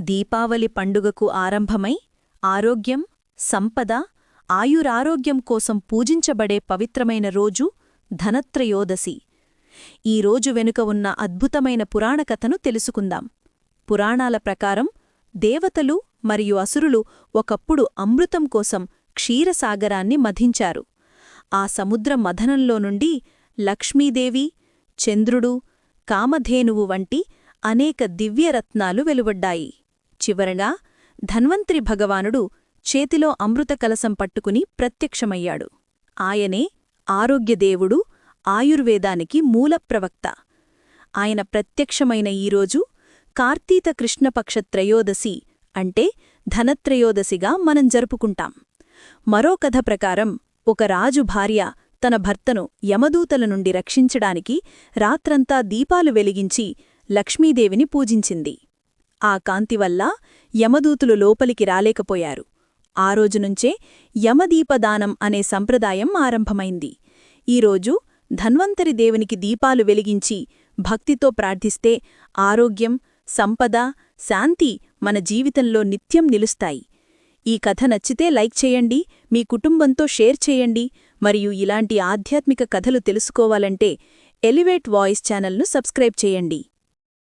దీపావళి పండుగకు ఆరంభమై ఆరోగ్యం, సంపద, ఆయురారోగ్యం కోసం పూజించబడే పవిత్రమైన రోజు ధనత్రయోదశి. ఈ రోజు వెనుక ఉన్న అద్భుతమైన పురాణకథను తెలుసుకుందాం. పురాణాల ప్రకారం దేవతలు మరియు అసురులు ఒకప్పుడు అమృతం కోసం క్షీరసాగరాన్ని మథించారు. ఆ సముద్ర మథనంలో నుండి లక్ష్మీదేవి, చంద్రుడు, కామధేనువు వంటి అనేక దివ్యరత్నాలు వెలువడ్డాయి. చివరగా ధన్వంతరి భగవానుడు చేతిలో అమృత కలసం పట్టుకుని ప్రత్యక్షమయ్యాడు. ఆయనే ఆరోగ్యదేవుడు, ఆయుర్వేదానికి మూలప్రవక్త. ఆయన ప్రత్యక్షమైన ఈరోజు కార్తీక కృష్ణపక్ష త్రయోదశి అంటే ధనత్రయోదశిగా మనం జరుపుకుంటాం. మరో కథ ప్రకారం ఒక రాజు భార్య తన భర్తను యమదూతల నుండి రక్షించడానికి రాత్రంతా దీపాలు వెలిగించి లక్ష్మీదేవిని పూజించింది. ఆ కాంతివల్ల యమదూతులు లోపలికి రాలేకపోయారు. ఆ రోజునుంచే యమదీపదానం అనే సంప్రదాయం ఆరంభమైంది. ఈరోజు ధన్వంతరి దేవునికి దీపాలు వెలిగించి భక్తితో ప్రార్థిస్తే ఆరోగ్యం, సంపద, శాంతి మన జీవితంలో నిత్యం నిలుస్తాయి. ఈ కథ నచ్చితే లైక్ చేయండి, మీ కుటుంబంతో షేర్ చేయండి. మరియు ఇలాంటి ఆధ్యాత్మిక కథలు తెలుసుకోవాలంటే ఎలివేట్ వాయిస్ ఛానల్ను సబ్స్క్రైబ్ చేయండి.